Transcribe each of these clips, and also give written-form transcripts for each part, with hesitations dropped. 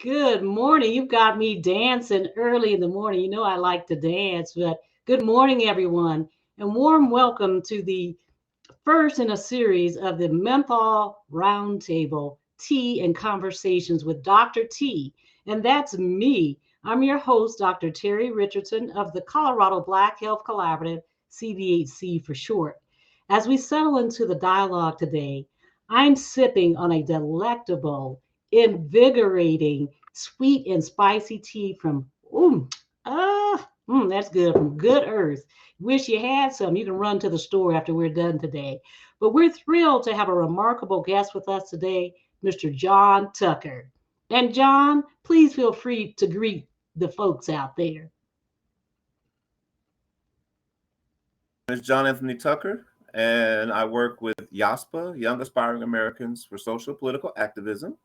Good morning. You've got me dancing early in the morning. You know I like to dance, but good morning, everyone, and warm welcome to the first in a series of the Menthol Roundtable Tea and Conversations with Dr. T. And that's me. I'm your host, Dr. Terri Richardson of the Colorado Black Health Collaborative, CBHC for short. As we settle into the dialogue today, I'm sipping on a delectable, invigorating, sweet and spicy tea from, that's good, from Good Earth. Wish you had some. You can run to the store after we're done today. But we're thrilled to have a remarkable guest with us today, Mr. John Tucker. And John, please feel free to greet the folks out there. It's John Anthony Tucker, and I work with YAASPA, Young Aspiring Americans for Social Political Activism,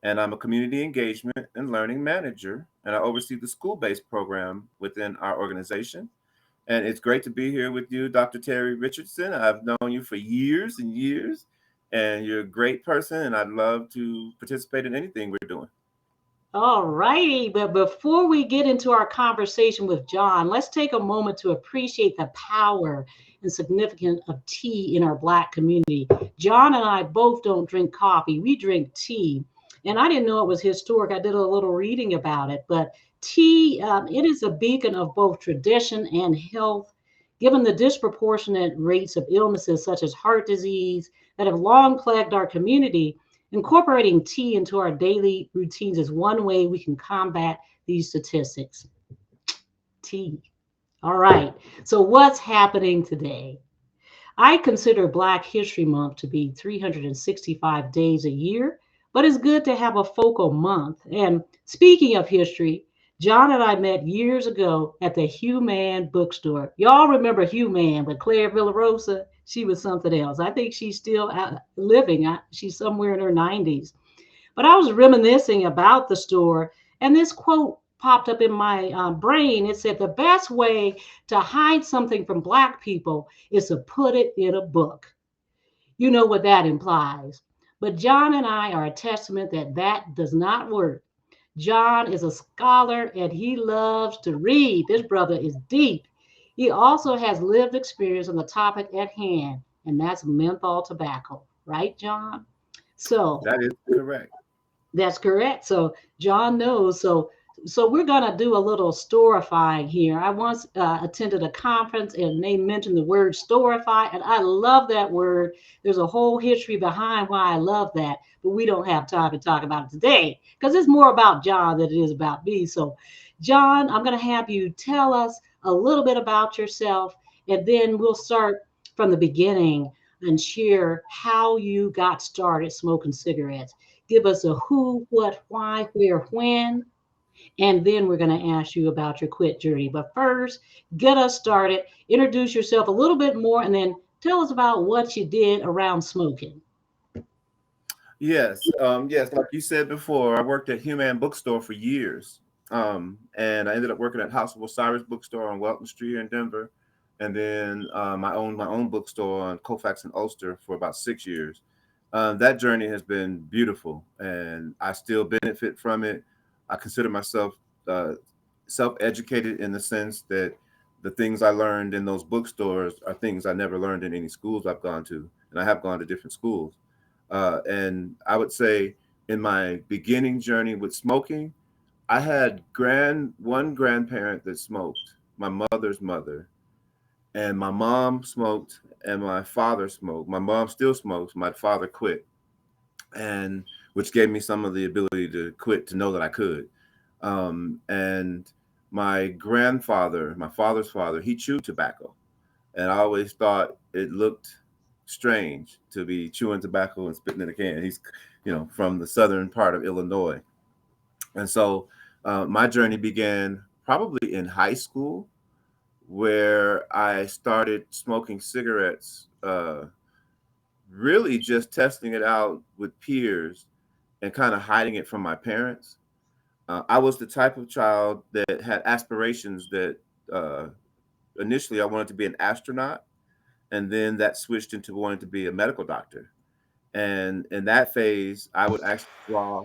and I'm a community engagement and learning manager, and I oversee the school-based program within our organization. And it's great to be here with you, Dr. Terri Richardson. I've known you for years and years, and you're a great person, and I'd love to participate in anything we're doing. All righty, but before we get into our conversation with John, let's take a moment to appreciate the power and significance of tea in our Black community. John and I both don't drink coffee, we drink tea. And I didn't know it was historic. I did a little reading about it, but tea, it is a beacon of both tradition and health. Given the disproportionate rates of illnesses such as heart disease that have long plagued our community, incorporating tea into our daily routines is one way we can combat these statistics. Tea. All right. So, what's happening today? I consider Black History Month to be 365 days a year, but it's good to have a focal month. And speaking of history, John and I met years ago at the Human bookstore. Y'all remember Human, but Claire Villarosa, she was something else. I think she's still out living. She's somewhere in her 90s. But I was reminiscing about the store, and this quote popped up in my brain. It said, "The best way to hide something from Black people is to put it in a book." You know what that implies. But John and I are a testament that that does not work. John is a scholar and he loves to read. This brother is deep. He also has lived experience on the topic at hand, and that's menthol tobacco. Right, John? So, That is correct. that's correct. So John knows. So we're gonna do a little storifying here. I once attended a conference and they mentioned the word storify, and I love that word. There's a whole history behind why I love that, but we don't have time to talk about it today because it's more about John than it is about me. So, John, I'm gonna have you tell us a little bit about yourself, and then we'll start from the beginning and share how you got started smoking cigarettes. Give us a who, what, why, where, when, and then we're going to ask you about your quit journey. But first, get us started. Introduce yourself a little bit more, and then tell us about what you did around smoking. Yes, like you said before, I worked at Human Bookstore for years. And I ended up working at House of Osiris Bookstore on Welton Street in Denver. And then I owned my own bookstore on Colfax and Ulster for about 6 years. That journey has been beautiful, and I still benefit from it. I consider myself uh, self-educated in the sense that the things I learned in those bookstores are things I never learned in any schools I've gone to, and I have gone to different schools. And I would say in my beginning journey with smoking, I had one grandparent that smoked, my mother's mother, and my mom smoked, and my father smoked. My mom still smokes. My father quit, and which gave me some of the ability to quit to know that I could. And my grandfather, my father's father, he chewed tobacco, and I always thought it looked strange to be chewing tobacco and spitting in a can. He's, from the southern part of Illinois, and so my journey began probably in high school, where I started smoking cigarettes, really just testing it out with peers and kind of hiding it from my parents. I was the type of child that had aspirations that uh, initially I wanted to be an astronaut, and then that switched into wanting to be a medical doctor. And in that phase, I would actually draw.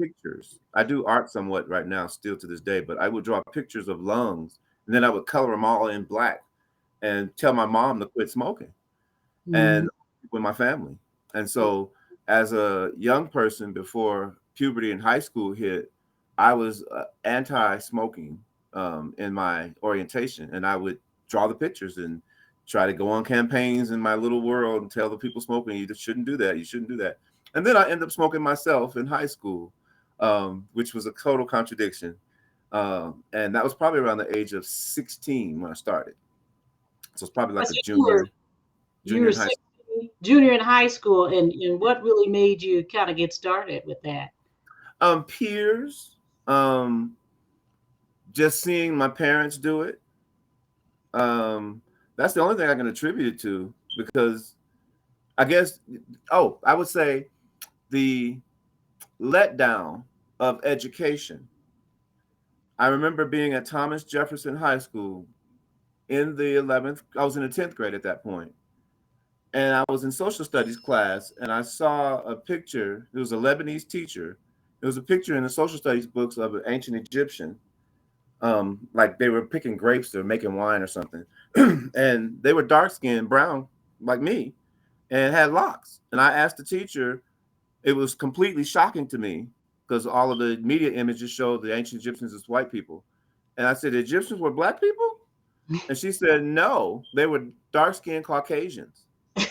pictures. I do art somewhat right now, still to this day, but I would draw pictures of lungs, and then I would color them all in black and tell my mom to quit smoking Mm. and with my family. And so, as a young person before puberty and high school hit, I was anti-smoking in my orientation, and I would draw the pictures and try to go on campaigns in my little world and tell the people smoking, you just shouldn't do that, you shouldn't do that. And then I ended up smoking myself in high school, which was a total contradiction. And that was probably around the age of 16 when I started. So it's probably I like a said you were you junior were in high school. 16, junior in high school, and what really made you kind of get started with that? Peers, um, just seeing my parents do it. Um, that's the only thing I can attribute it to because I guess, oh, I would say the letdown of education. I remember being at Thomas Jefferson High School in the 11th, I was in the 10th grade at that point, and I was in social studies class, and I saw a picture. It was a Lebanese teacher. It was a picture in the social studies books of an ancient Egyptian, like they were picking grapes or making wine or something, and they were dark skinned, brown like me, and had locks. And I asked the teacher. It was completely shocking to me because all of the media images showed the ancient Egyptians as white people, and I said, "The Egyptians were black people?" And she said, "No, they were dark skinned Caucasians." And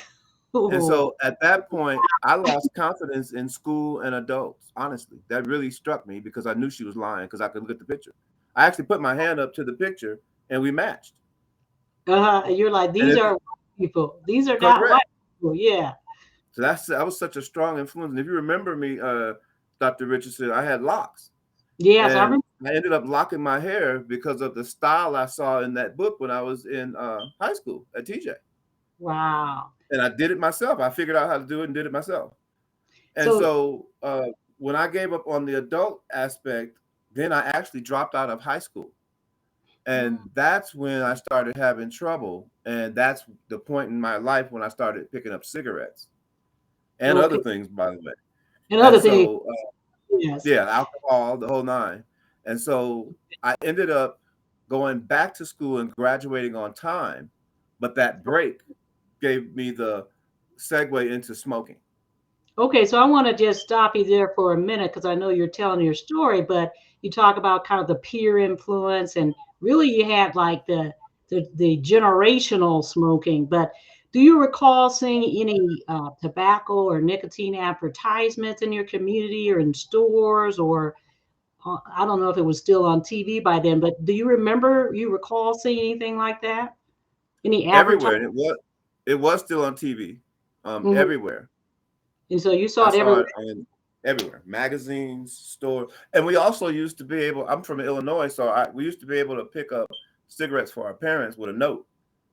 Oh, so at that point, I lost confidence in school and adults. Honestly, that really struck me because I knew she was lying because I could look at the picture. I actually put my hand up to the picture and we matched. you're like, And these it are white people. These are not white correct. people. Yeah. So that was such a strong influence. And if you remember me, Dr. Richardson, I had locks. Yes, I And remember. I ended up locking my hair because of the style I saw in that book when I was in high school at TJ. Wow. And I did it myself. I figured out how to do it and did it myself. And So, so when I gave up on the adult aspect, then I actually dropped out of high school. And that's when I started having trouble. And that's the point in my life when I started picking up cigarettes and other okay. things, by the way. And Another thing, so, yes. yeah, alcohol, the whole nine. And so I ended up going back to school and graduating on time. But that break gave me the segue into smoking. Okay, so I want to just stop you there for a minute because I know you're telling your story, but you talk about kind of the peer influence, and really you had like the generational smoking. But do you recall seeing any tobacco or nicotine advertisements in your community or in stores, or I don't know if it was still on TV by then, but do you recall seeing anything like that? Any Everywhere. advertising? And it was still on TV. Everywhere. And so you saw I it saw everywhere. it on everywhere. Magazines, store. And we also used to be able, I'm from Illinois, so we used to be able to pick up cigarettes for our parents with a note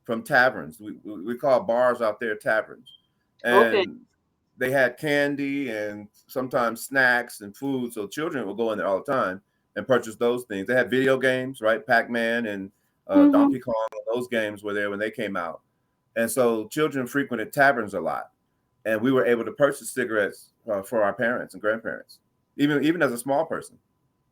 from taverns. We call bars out there taverns. Okay. And they had candy and sometimes snacks and food. So children would go in there all the time and purchase those things. They had video games, right? Pac-Man and Hmm. Donkey Kong. Those games were there when they came out. And so children frequented taverns a lot. And we were able to purchase cigarettes for our parents and grandparents, even as a small person.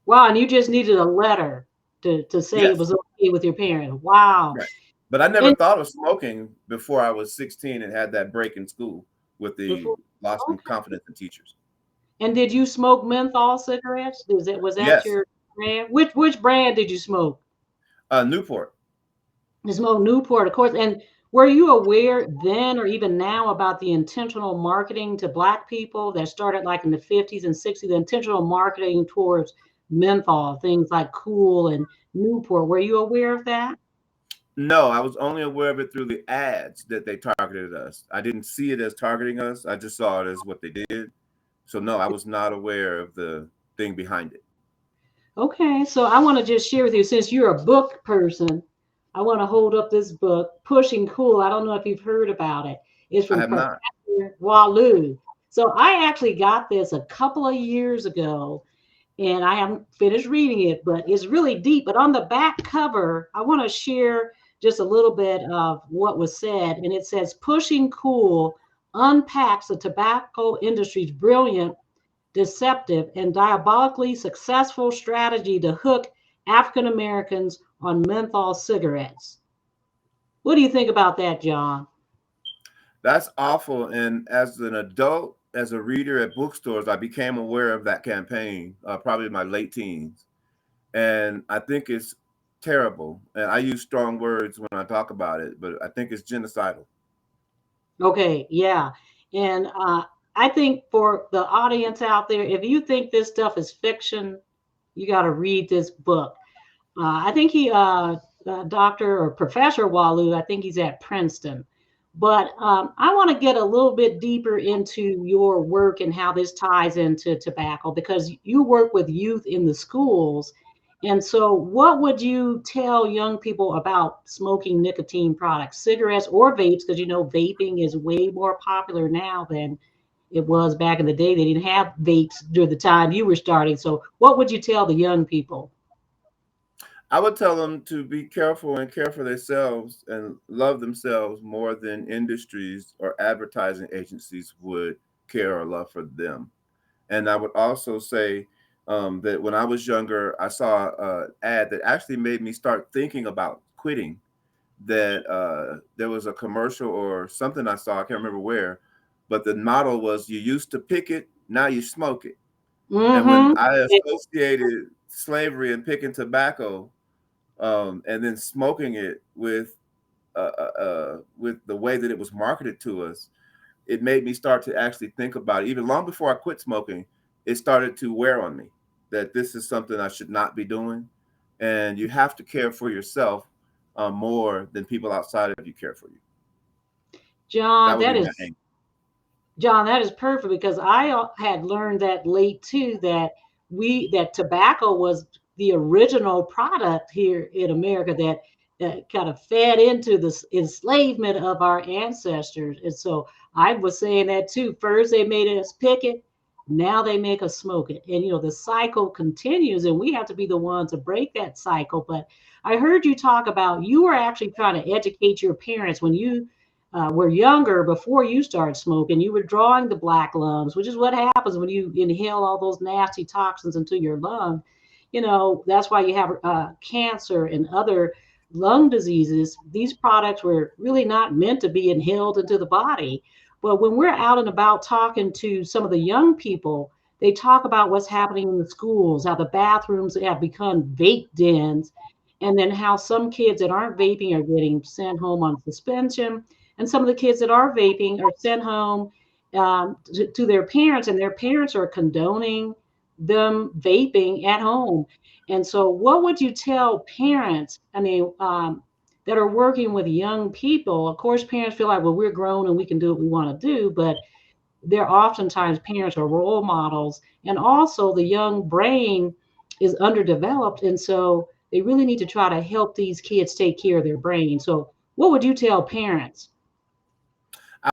Wow, and you just needed a letter to say it Yes, was okay with your parents. Wow. right. But I never And thought of smoking before I was 16 and had that break in school with the before, loss of okay. confidence in teachers. And did you smoke menthol cigarettes? Was that Yes, your brand? Which brand did you smoke? Newport. You smoked Newport, of course. And were you aware then or even now about the intentional marketing to Black people that started like in the 50s and 60s, the intentional marketing towards menthol, things like Cool and Newport? Were you aware of that? No, I was only aware of it through the ads that they targeted us. I didn't see it as targeting us. I just saw it as what they did. So no, I was not aware of the thing behind it. Okay, so I want to just share with you, since you're a book person, I want to hold up this book, Pushing Cool. I don't know if you've heard about it. It's I from have not. Professor Walu. So I actually got this a couple of years ago, and I haven't finished reading it, but it's really deep. But on the back cover, I want to share just a little bit of what was said. And it says, Pushing Cool unpacks the tobacco industry's brilliant deceptive, and diabolically successful strategy to hook African Americans on menthol cigarettes. What do you think about that, John? That's awful. And as an adult, as a reader at bookstores, I became aware of that campaign, probably in my late teens. And I think it's terrible. And I use strong words when I talk about it, but I think it's genocidal. Okay, yeah. And I think for the audience out there, if you think this stuff is fiction, you got to read this book. I think Dr. or Professor Walu, I think he's at Princeton. But I want to get a little bit deeper into your work and how this ties into tobacco, because you work with youth in the schools. And so, what would you tell young people about smoking nicotine products, cigarettes or vapes? Because you know, vaping is way more popular now than it was back in the day. They didn't have vapes during the time you were starting. So, what would you tell the young people? I would tell them to be careful and care for themselves and love themselves more than industries or advertising agencies would care or love for them. And I would also say that when I was younger, I saw an ad that actually made me start thinking about quitting. That there was a commercial or something I saw, I can't remember where, but the motto was, "You used to pick it, now you smoke it." And when Mm-hmm. I associated slavery and picking tobacco, and then smoking it with the way that it was marketed to us, it made me start to actually think about it. Even long before I quit smoking, it started to wear on me that this is something I should not be doing. And you have to care for yourself more than people outside of you care for you. John, That would that be my is aim. John, that is perfect because I had learned that late too, that that tobacco was the original product here in America that kind of fed into the enslavement of our ancestors. And so I was saying that too. First they made us pick it, now they make us smoke it. And you know, the cycle continues and we have to be the ones to break that cycle. But I heard you talk about you were actually trying to educate your parents when you were younger, before you started smoking, you were drawing the black lungs, which is what happens when you inhale all those nasty toxins into your lung. You know, that's why you have cancer and other lung diseases. These products were really not meant to be inhaled into the body. But when we're out and about talking to some of the young people, they talk about what's happening in the schools, how the bathrooms have become vape dens, and then how some kids that aren't vaping are getting sent home on suspension, and some of the kids that are vaping are sent home to their parents, and their parents are condoning them vaping at home. And so, what would you tell parents? I mean, that are working with young people? Of course, parents feel like, well, we're grown and we can do what we want to do, but they're oftentimes parents are role models, and also the young brain is underdeveloped, and so they really need to try to help these kids take care of their brain. So, what would you tell parents?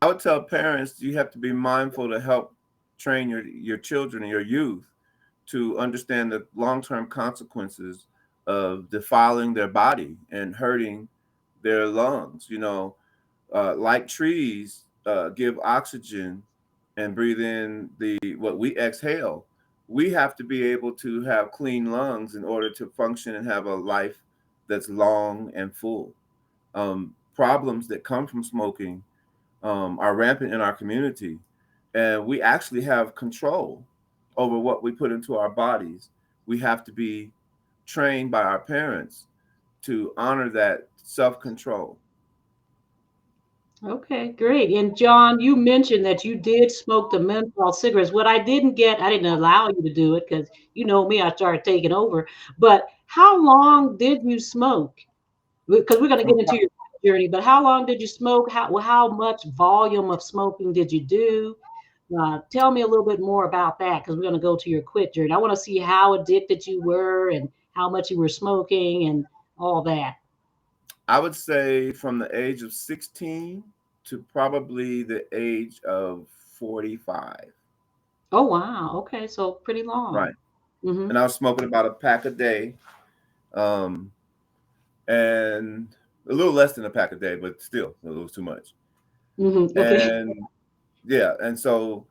I would tell parents you have to be mindful to help train your children and your youth to understand the long-term consequences of defiling their body and hurting their lungs. You know, like trees give oxygen and breathe in the what we exhale. We have to be able to have clean lungs in order to function and have a life that's long and full. Problems that come from smoking are rampant in our community, and we actually have control over what we put into our bodies. We have to be trained by our parents to honor that self control. Okay, great. And John, you mentioned that you did smoke the menthol cigarettes. What I didn't get, I didn't allow you to do it because you know me, I started taking over. But how long did you smoke? Because we're going to get into your journey, but how long did you smoke? How much volume of smoking did you do? Tell me a little bit more about that because we're going to go to your quit journey. I want to see how addicted you were and how much you were smoking and all that. I would say from the age of 16 to probably the age of 45. Oh, wow. Okay, so pretty long. Right. Mm-hmm. And I was smoking about a pack a day, um, and a little less than a pack a day, but still, it was too much. Mm-hmm. Okay. And yeah, and so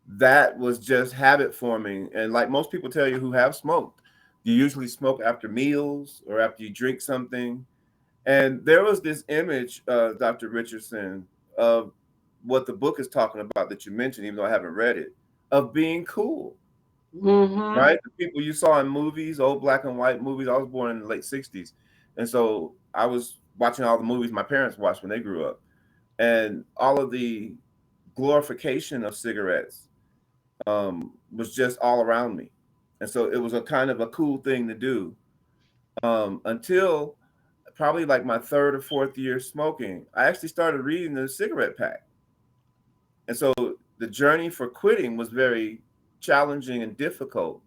that was just habit forming. And like most people tell you who have smoked, you usually smoke after meals or after you drink something. And there was this image, Dr. Richardson, of what the book is talking about that you mentioned, even though I haven't read it, of being cool, Mm-hmm. right? The people you saw in movies, old black and white movies. I was born in the late 60s. And so I was watching all the movies my parents watched when they grew up. And all of the glorification of cigarettes was just all around me. And so it was a kind of a cool thing to do until probably like my third or fourth year smoking. I actually started reading the cigarette pack. And so the journey for quitting was very challenging and difficult.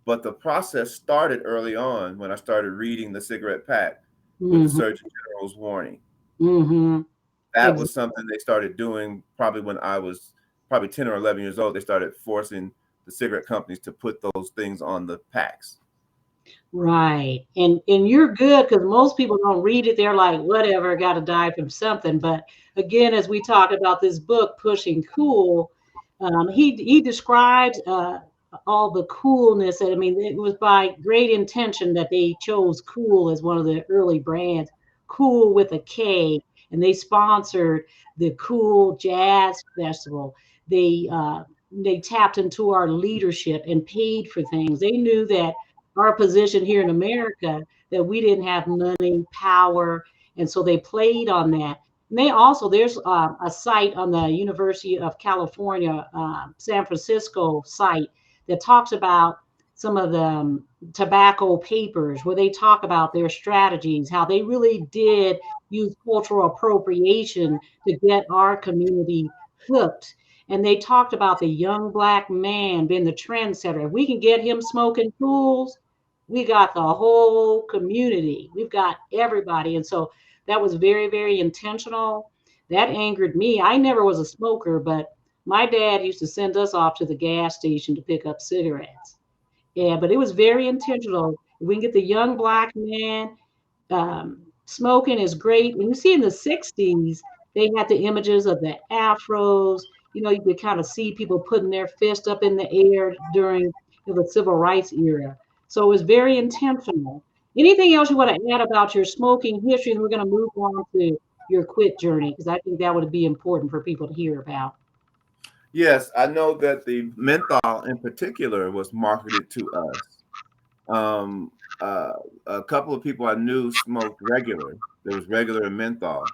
But the process started early on when I started reading the cigarette pack with the Mm-hmm. Surgeon General's warning. Mm-hmm. That was Exactly. something they started doing probably when I was probably 10 or 11 years old. They started forcing the cigarette companies to put those things on the packs. Right. And you're good because most people don't read it. They're like, whatever, got to die from something. But again, as we talk about this book, Pushing Cool, he describes all the coolness. I mean, it was by great intention that they chose Cool as one of the early brands, Cool with a K, and they sponsored the Cool Jazz Festival. They tapped into our leadership and paid for things. They knew that our position here in America that we didn't have money, power, and so they played on that. And they also there's a site on the University of California, San Francisco site that talks about some of the tobacco papers where they talk about their strategies, how they really did use cultural appropriation to get our community hooked. And they talked about the young black man being the trendsetter. If we can get him smoking tools, we got the whole community. We've got everybody. And so that was very, very intentional. That angered me. I never was a smoker, but my dad used to send us off to the gas station to pick up cigarettes. Yeah, but it was very intentional. If we can get the young black man, smoking is great. And you see in the 60s, they had the images of the afros. You know, you could kind of see people putting their fist up in the air during the civil rights era. So it was very intentional. Anything else you want to add about your smoking history? And we're going to move on to your quit journey because I think that would be important for people to hear about. Yes, I know that the menthol in particular was marketed to us. Um, uh, a couple of people I knew smoked regular. There was regular and menthol,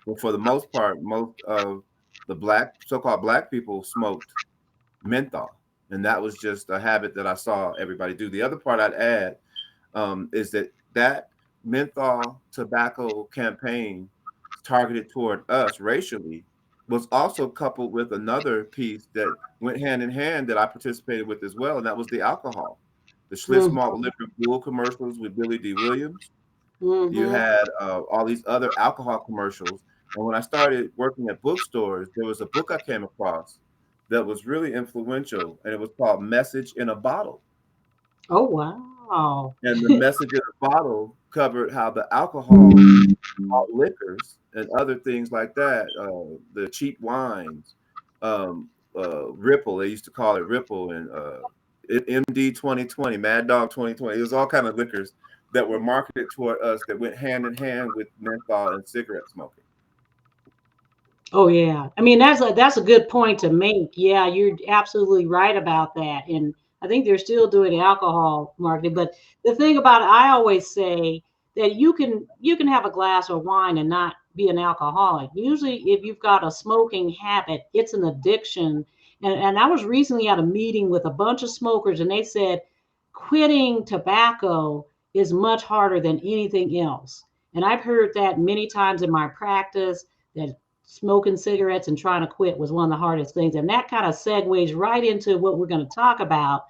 but for the most part, most of the so-called black people smoked menthol, and that was just a habit that I saw everybody do. The other part I'd add is that menthol tobacco campaign targeted toward us racially was also coupled with another piece that went hand in hand that I participated with as well, and that was the alcohol. The Schlitz Mm-hmm, Malt Liquor Bull commercials with Billy D. Williams. You mm-hmm. had all these other alcohol commercials. And when I started working at bookstores, there was a book I came across that was really influential, and it was called Message in a Bottle. Oh, wow. And the message in a bottle covered how the alcohol, malt liquors, and other things like that, the cheap wines, Ripple, they used to call it Ripple, and MD 2020, Mad Dog 2020. It was all kind of liquors that were marketed toward us that went hand in hand with menthol and cigarette smoking. Oh yeah. I mean, that's a good point to make. Yeah, you're absolutely right about that. And I think they're still doing alcohol marketing. But the thing about it, I always say that you can have a glass of wine and not be an alcoholic. Usually if you've got a smoking habit, it's an addiction. And I was recently at a meeting with a bunch of smokers and they said quitting tobacco is much harder than anything else. And I've heard that many times in my practice that smoking cigarettes and trying to quit was one of the hardest things. And that kind of segues right into what we're going to talk about.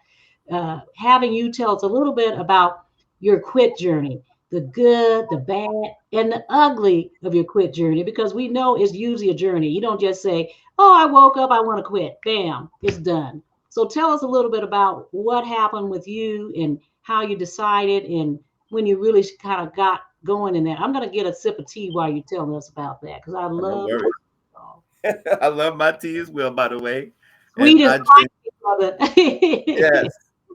Having you tell us a little bit about your quit journey, the good, the bad, and the ugly of your quit journey, because we know it's usually a journey. You don't just say, oh, I woke up, I want to quit. Bam, it's done. So tell us a little bit about what happened with you and how you decided and when you really kind of got going in that. I'm going to get a sip of tea while you're telling us about that because I No love. worries. I love my tea as well, by the way. And Sweet I and drink, spicy, brother. yes,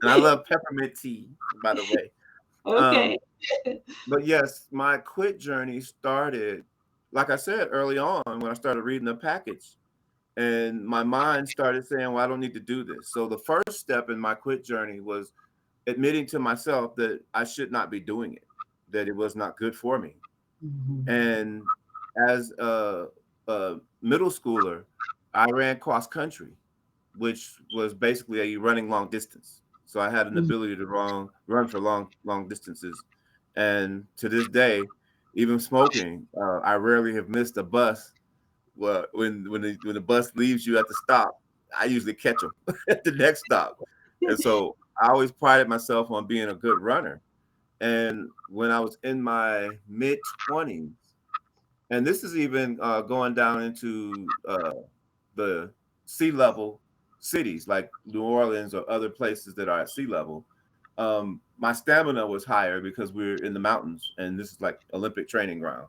and I love peppermint tea, by the way. Okay. Um, but yes, my quit journey started, like I said early on, when I started reading the package, and my mind started saying, "Well, I don't need to do this." So the first step in my quit journey was admitting to myself that I should not be doing it, that it was not good for me. Mhm. And as a middle schooler, I ran cross country, which was basically a running long distance. So I had an Mhm. ability to run for long distances. And to this day, even smoking, I rarely have missed a bus. Well, when the bus leaves you at the stop, I usually catch them at the next stop. And so I always prided myself on being a good runner. And when I was in my mid 20s, and this is even going down into the sea level cities like New Orleans or other places that are at sea level, my stamina was higher because we're in the mountains and this is like Olympic training ground.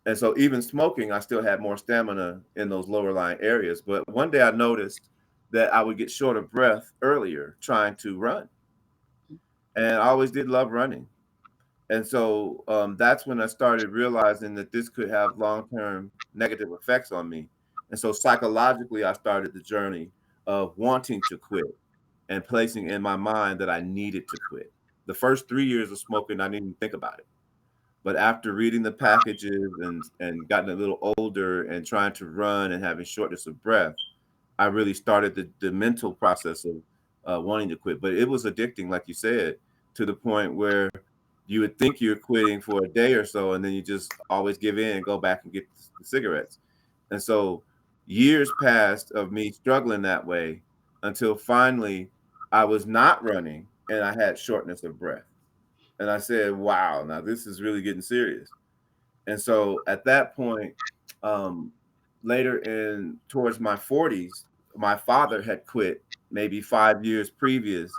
And so even smoking, I still had more stamina in those lower lying areas. But one day I noticed that I would get short of breath earlier trying to run. And I always did love running. And so that's when I started realizing that this could have long term negative effects on me. And so psychologically, I started the journey of wanting to quit and placing in my mind that I needed to quit. The first 3 years of smoking, I didn't even think about it. But after reading the packages and gotten a little older and trying to run and having shortness of breath, I really started the mental process of wanting to quit. But it was addicting, like you said, to the point where you would think you're quitting for a day or so, and then you just always give in and go back and get the cigarettes. And so years passed of me struggling that way until finally I was not running and I had shortness of breath. And I said, wow, now this is really getting serious. And so at that point, um, later in towards my 40s, my father had quit maybe 5 years previous.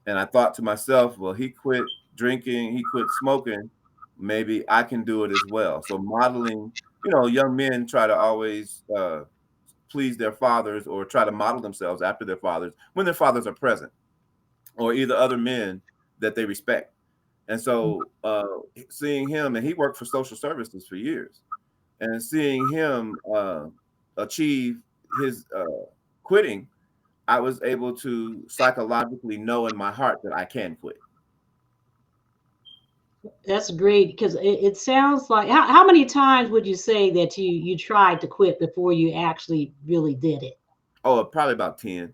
And I thought to myself, well, he quit drinking, he quit smoking. Maybe I can do it as well. So modeling, young men try to always please their fathers or try to model themselves after their fathers when their fathers are present or either other men that they respect. And so seeing him, and he worked for social services for years, and seeing him achieve his quitting, I was able to psychologically know in my heart that I can quit. That's great because it sounds like how many times would you say that you tried to quit before you actually really did it? Oh, probably about 10.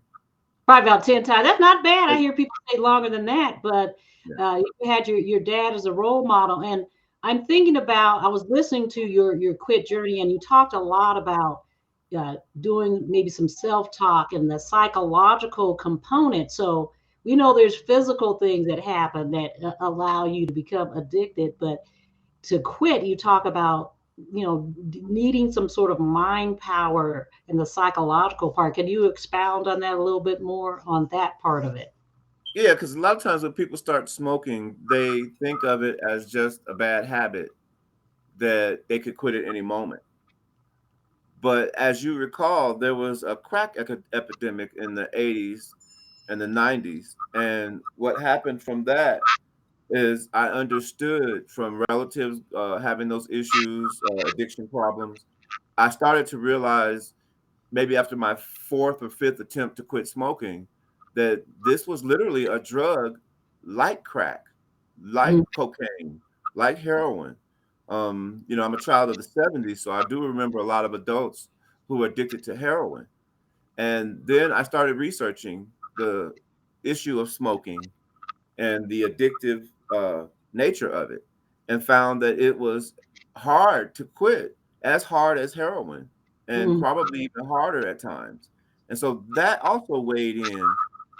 Probably about 10 times. That's not bad. I Like, hear people say longer than that, but yeah. you had your dad as a role model. And I'm thinking about, I was listening to your quit journey, and you talked a lot about doing maybe some self-talk and the psychological component. So we know there's physical things that happen that allow you to become addicted, but to quit, you talk about, needing some sort of mind power and the psychological part. Can you expound on that a little bit more on that part of it? Yeah, because a lot of times when people start smoking, they think of it as just a bad habit that they could quit at any moment. But as you recall, there was a crack epidemic in the 80s and the 90s. And what happened from that is I understood from relatives having those issues, addiction problems. I started to realize maybe after my fourth or fifth attempt to quit smoking that this was literally a drug like crack, like Mm, cocaine, like heroin. I'm a child of the 70s, so I do remember a lot of adults who were addicted to heroin. And then I started researching the issue of smoking and the addictive nature of it, and found that it was hard to quit, as hard as heroin, and mm, probably even harder at times. And so that also weighed in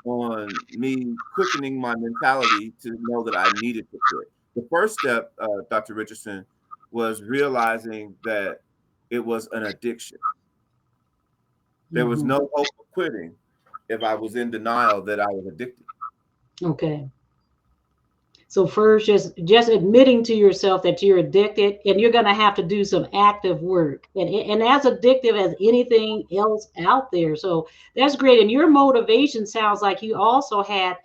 on me quickening my mentality to know that I needed to quit. The first step, Dr. Richardson, was realizing that it was an addiction. There was mhm. no hope of quitting if I was in denial that I was addicted. Okay. So first, just admitting to yourself that you're addicted, and you're going to have to do some active work, and as addictive as anything else out there. So that's great. And your motivation sounds like you also had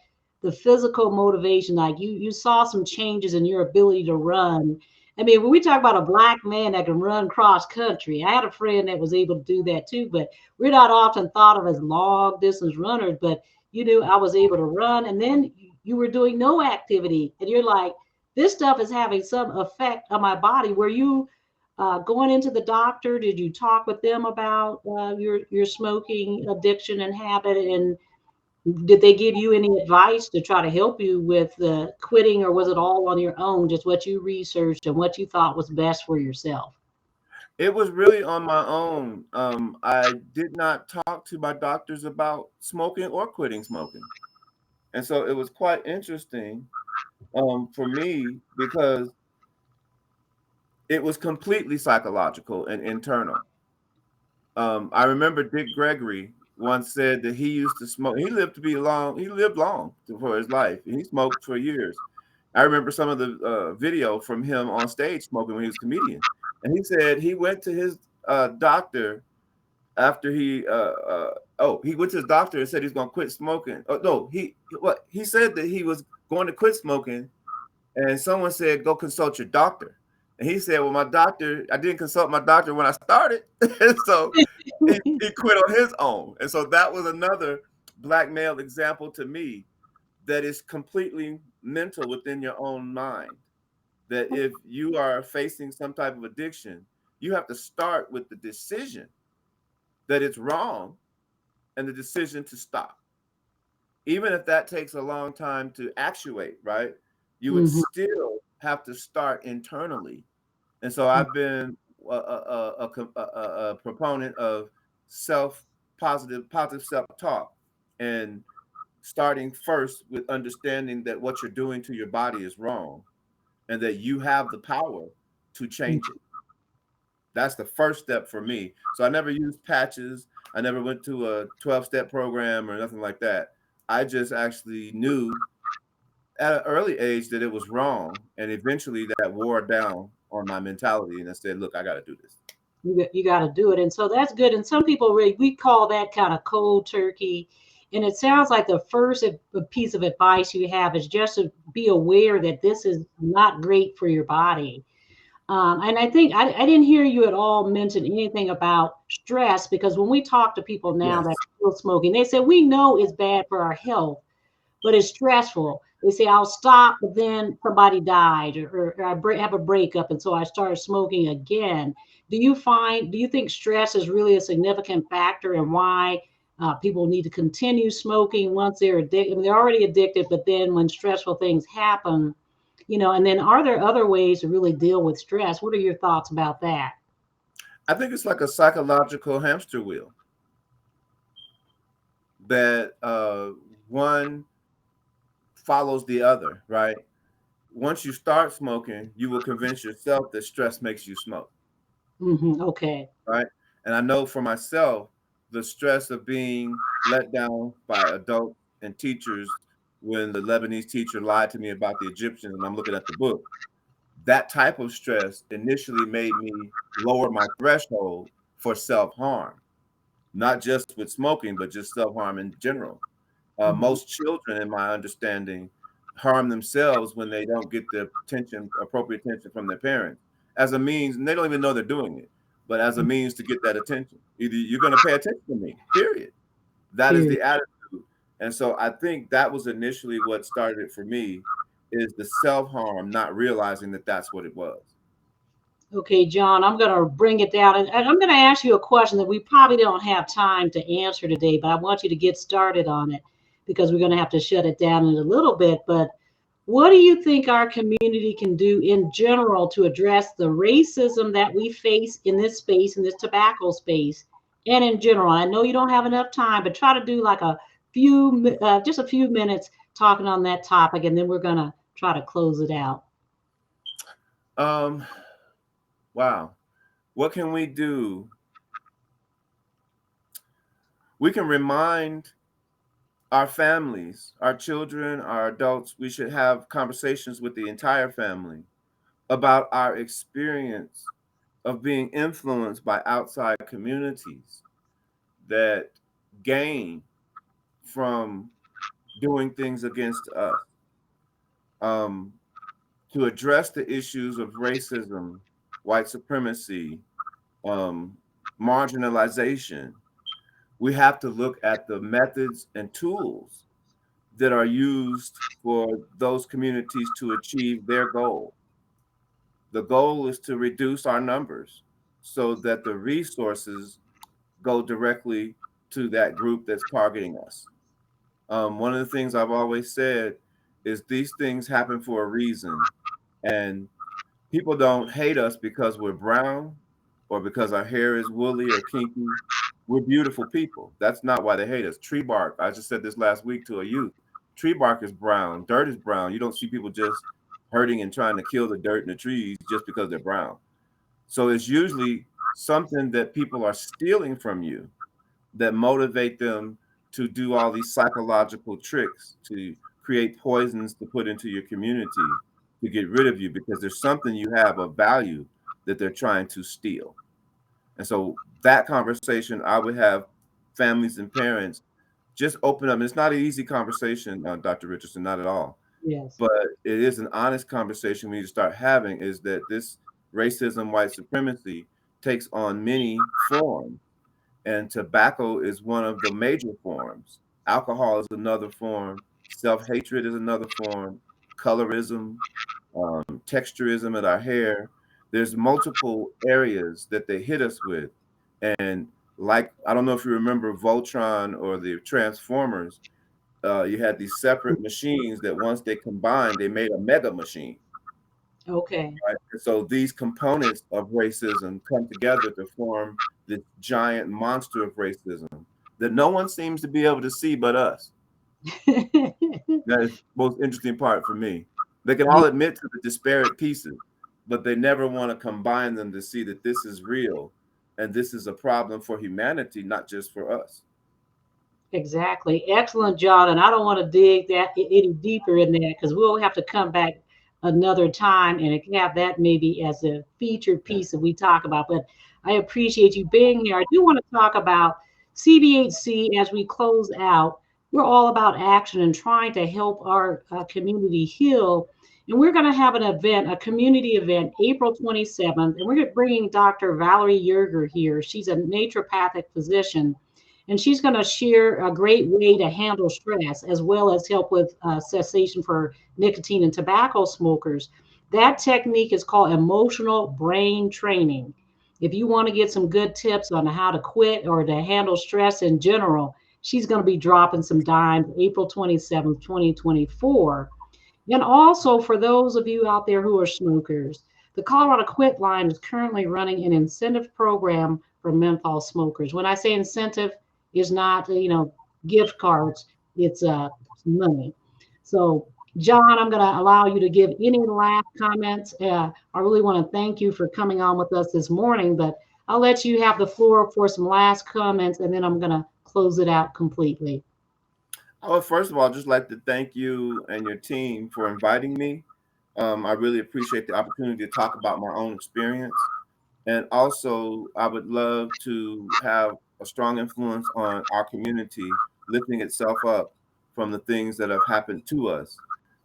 the physical motivation, like you saw some changes in your ability to run. I mean, when we talk about a black man that can run cross country, I had a friend that was able to do that too, but we're not often thought of as long distance runners. But you knew I was able to run, and then you were doing no activity, and you're like, this stuff is having some effect on my body. Were you going into the doctor? Did you talk with them about your smoking addiction and habit? And did they give you any advice to try to help you with quitting, or was it all on your own, just what you researched and what you thought was best for yourself? It was really on my own. I did not talk to my doctors about smoking or quitting smoking. And so it was quite interesting for me because it was completely psychological and internal. I remember Dick Gregory once said that he used to smoke. He lived to be long. He lived long for his life, and he smoked for years. I remember some of the video from him on stage smoking when he was a comedian, and he said he went to his doctor after he went to his doctor and said he's going to quit smoking. Oh no, he said that he was going to quit smoking, and someone said go consult your doctor. And he said, well, my doctor, I didn't consult my doctor when I started. And so he quit on his own. And so that was another black male example to me that is completely mental within your own mind. That if you are facing some type of addiction, you have to start with the decision that it's wrong and the decision to stop. Even if that takes a long time to actuate, right? You would Mhm. still have to start internally. And so I've been a proponent of positive self talk, and starting first with understanding that what you're doing to your body is wrong and that you have the power to change it. That's the first step for me. So I never used patches. I never went to a 12-step program or nothing like that. I just actually knew at an early age that it was wrong. And eventually that wore down on my mentality. And I said, look, I got to do this. You got to do it. And so that's good. And some people really, we call that kind of cold turkey. And it sounds like the first piece of advice you have is just to be aware that this is not great for your body. And I think I didn't hear you at all mention anything about stress, because when we talk to people now that Yes. are still smoking, they say we know it's bad for our health, but it's stressful. They say I'll stop, but then somebody died, or have a breakup, and so I started smoking again. Do you think stress is really a significant factor in why people need to continue smoking once they're addicted? I mean, they're already addicted, but then when stressful things happen, and then are there other ways to really deal with stress? What are your thoughts about that? I think it's like a psychological hamster wheel that one follows the other, right? Once you start smoking, you will convince yourself that stress makes you smoke, Okay. right? And I know for myself, the stress of being let down by adults and teachers when the Lebanese teacher lied to me about the Egyptians, and I'm looking at the book, that type of stress initially made me lower my threshold for self harm, not just with smoking, but just self harm in general. Mhm. Most children, in my understanding, harm themselves when they don't get the appropriate attention from their parents, as a means, and they don't even know they're doing it, but as a means to get that attention. Either you're going to pay attention to me, period. That is Period. the attitude. And so I think that was initially what started it for me, is the self harm, not realizing that that's what it was. Okay, John, I'm going to bring it down, and I'm going to ask you a question that we probably don't have time to answer today, but I want you to get started on it because we're going to have to shut it down in a little bit. But what do you think our community can do in general to address the racism that we face in this space, in this tobacco space, and in general? I know you don't have enough time, but try to do like just a few minutes talking on that topic, and then we're going to try to close it out. Um, wow. What can we do? We can remind our families, our children, our adults, we should have conversations with the entire family about our experience of being influenced by outside communities that gain from doing things against us. Um, to address the issues of racism, white supremacy, um, marginalization, we have to look at the methods and tools that are used for those communities to achieve their goal. The goal is to reduce our numbers so that the resources go directly to that group that's targeting us. One of the things I've always said is these things happen for a reason. And people don't hate us because we're brown or because our hair is woolly or kinky. We're beautiful people. That's not why they hate us. Tree bark, I just said this last week to a youth. Tree bark is brown, dirt is brown. You don't see people just hurting and trying to kill the dirt in the trees just because they're brown. So it's usually something that people are stealing from you that motivate them to do all these psychological tricks to create poisons to put into your community to get rid of you because there's something you have of value that they're trying to steal. And so that conversation, I would have families and parents just open up. And it's not an easy conversation, Dr. Richardson, not at all. Yes. But it is an honest conversation we need to start having is that this racism, white supremacy takes on many forms. And tobacco is one of the major forms. Alcohol is another form. Self-hatred is another form. Colorism, texturism in our hair. There's multiple areas that they hit us with. And like, I don't know if you remember Voltron or the Transformers, you had these separate machines that once they combined, they made a mega machine. Okay. Right? And so these components of racism come together to form this giant monster of racism that no one seems to be able to see but us. That is the most interesting part for me. They can all admit to the disparate pieces, but they never want to combine them to see that this is real and this is a problem for humanity, not just for us. Exactly. Excellent, John. And I don't want to dig that any deeper in that because we'll have to come back another time and it can have that maybe as a featured piece that we talk about. But I appreciate you being here. I do want to talk about CBHC as we close out. We're all about action and trying to help our community heal. And we're going to have an event, a community event, April 27th. And we're bringing Dr. Valerie Yerger here. She's a naturopathic physician and she's going to share a great way to handle stress as well as help with cessation for nicotine and tobacco smokers. That technique is called emotional brain training. If you want to get some good tips on how to quit or to handle stress in general, she's going to be dropping some dimes April 27th, 2024. And also for those of you out there who are smokers, the Colorado Quit Line is currently running an incentive program for menthol smokers. When I say incentive, is not, gift cards. It's money. So, John, I'm going to allow you to give any last comments. I really want to thank you for coming on with us this morning, but I'll let you have the floor for some last comments, and then I'm going to close it out completely. I would first of all just like to thank you and your team for inviting me. I really appreciate the opportunity to talk about my own experience. And also, I would love to have a strong influence on our community, lifting itself up from the things that have happened to us,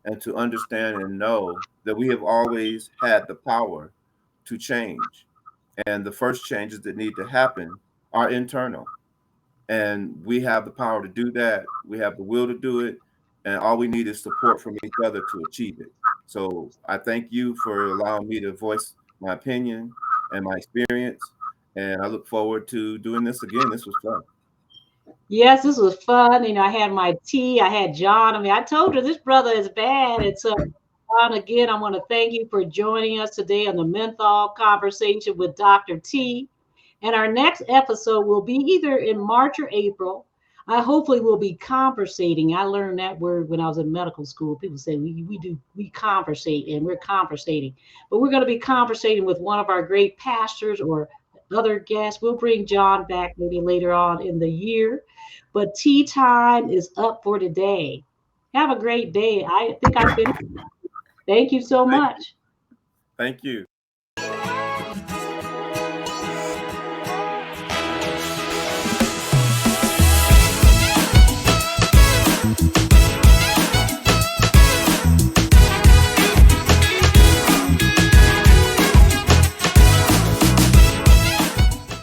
and to understand and know that we have always had the power to change. And the first changes that need to happen are internal. And we have the power to do that. We have the will to do it. And all we need is support from each other to achieve it. So I thank you for allowing me to voice my opinion and my experience. And I look forward to doing this again. This was fun. Yes, this was fun. I had my tea. I had John. I told you this brother is bad. And so, John, again, I want to thank you for joining us today on the Menthol Conversation with Dr. T. And our next episode will be either in March or April. I hopefully will be conversating. I learned that word when I was in medical school. People say we conversate, and we're conversating. But we're going to be conversating with one of our great pastors or other guests. We'll bring John back maybe later on in the year. But tea time is up for today. Have a great day. I think I finished. Thank you so Thank much. Thank you.